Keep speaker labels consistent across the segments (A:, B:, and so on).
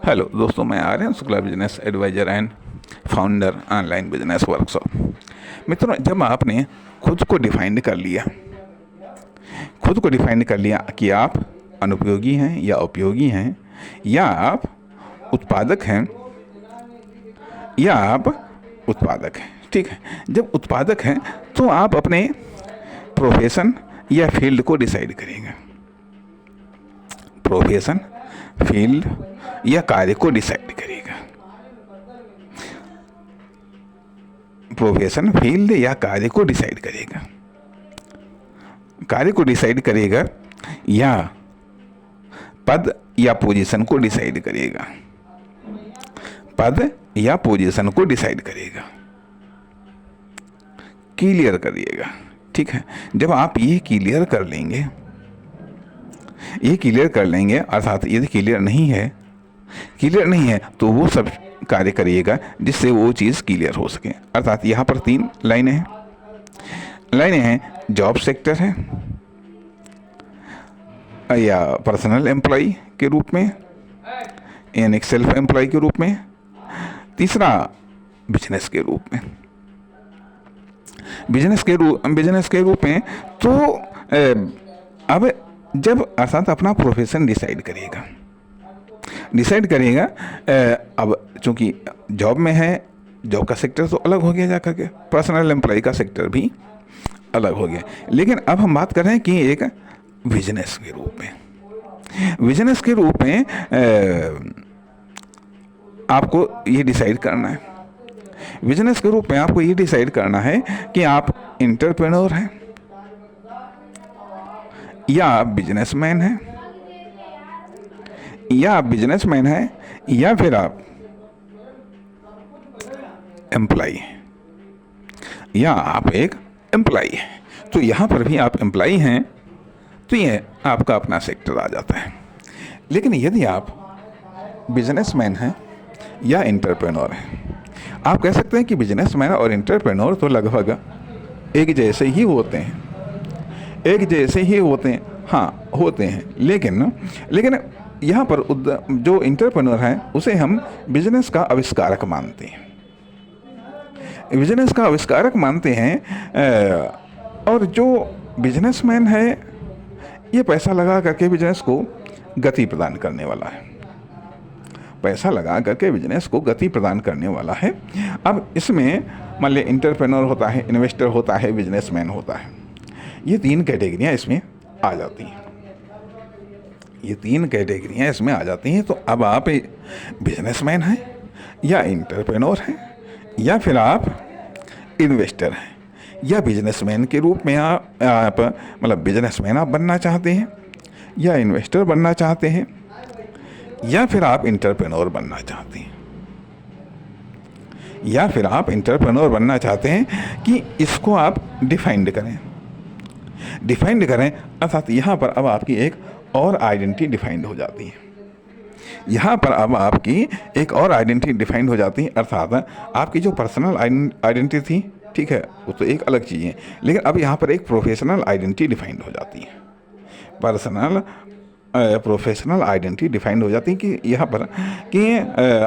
A: Hello दोस्तों, मैं Aryan Shukla, business advisor and founder online business workshop. मित्रों, जब आपने खुद को डिफाइन कर लिया कि आप अनुपयोगी हैं या उपयोगी हैं, या आप उत्पादक हैं ठीक है। जब उत्पादक हैं तो आप अपने प्रोफेशन या फील्ड को डिसाइड करेंगे। प्रोफेशन, फील्ड या कार्य को डिसाइड करेगा। प्रोफेशन, फील्ड या कार्य को डिसाइड करेगा। कार्य को डिसाइड करेगा या पद या पोजीशन को डिसाइड करेगा। पद या पोजीशन को डिसाइड करेगा, क्लियर करिएगा। ठीक है, जब आप ये क्लियर कर लेंगे अर्थात यदि क्लियर नहीं है तो वो सब कार्य करिएगा जिससे वो चीज़ क्लियर हो सके। अर्थात यहाँ पर 3 लाइनें हैं। जॉब सेक्टर है या पर्सनल एम्प्लॉय के रूप में, यानी सेल्फ एम्प्लॉय के रूप में। तीसरा बिजनेस के रूप में। बिजनेस के रूप में तो अब जब अर्थात अपना प्रोफेशन डिसाइड करेगा। अब चूंकि जॉब में है, जॉब का सेक्टर तो अलग हो गया जा करके, पर्सनल एम्प्लॉय का सेक्टर भी अलग हो गया। लेकिन अब हम बात कर रहे हैं कि एक बिजनेस के रूप में आपको ये डिसाइड करना है। बिजनेस के रूप में आपको ये डिसाइड करना है कि आप एंटरप्रेन्योर हैं या आप बिजनेसमैन हैं, या फिर आप एम्प्लॉय हैं, या आप एक एम्प्लॉय हैं। तो यहाँ पर भी आप एम्प्लॉय हैं तो ये आपका अपना सेक्टर आ जाता है। लेकिन यदि आप बिजनेसमैन हैं या एंटरप्रेन्योर हैं, आप कह सकते हैं कि बिजनेसमैन और एंटरप्रेन्योर तो लगभग एक जैसे ही होते हैं। हाँ, होते हैं। लेकिन यहाँ पर जो एंटरप्रेन्योर है उसे हम बिजनेस का आविष्कारक मानते हैं। और जो बिजनेसमैन है ये पैसा लगा करके बिजनेस को गति प्रदान करने वाला है। अब इसमें मान लिया एंटरप्रेन्योर होता है, इन्वेस्टर होता है, बिजनेसमैन होता है। ये 3 कैटेगरियाँ इसमें आ जाती हैं। तो अब आप बिजनेसमैन हैं या एंटरप्रेन्योर हैं, या फिर आप इन्वेस्टर हैं, या बिजनेसमैन के रूप में आप मतलब बिजनेसमैन आप बनना चाहते हैं, या इन्वेस्टर बनना चाहते हैं, या फिर आप एंटरप्रेन्योर बनना चाहते हैं, कि इसको आप डिफाइंड करें। अर्थात यहाँ पर अब आपकी एक और आइडेंटिटी डिफाइंड हो जाती है। अर्थात आपकी जो पर्सनल आइडेंटिटी थी, ठीक है, वो तो एक अलग चीज़ है। लेकिन अब यहाँ पर एक प्रोफेशनल आइडेंटिटी डिफाइंड हो जाती है। प्रोफेशनल आइडेंटिटी डिफाइंड हो जाती है कि यहाँ पर कि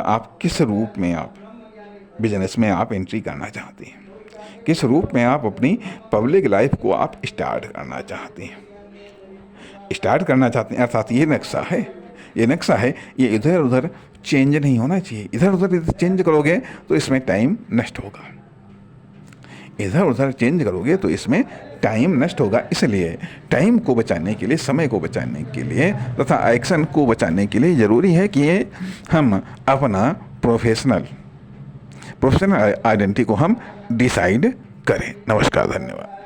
A: आप किस रूप में आप बिजनेस में आप एंट्री करना चाहते हैं, किस रूप में आप अपनी पब्लिक लाइफ को आप स्टार्ट करना चाहते हैं। अर्थात ये नक्शा है, ये इधर उधर चेंज नहीं होना चाहिए। इधर उधर चेंज करोगे तो इसमें टाइम नष्ट होगा। इसलिए टाइम को बचाने के लिए, समय को बचाने के लिए तथा एक्शन को बचाने के लिए ज़रूरी है कि हम अपना प्रोफेशनल आइडेंटिटी को हम डिसाइड करें। नमस्कार, धन्यवाद।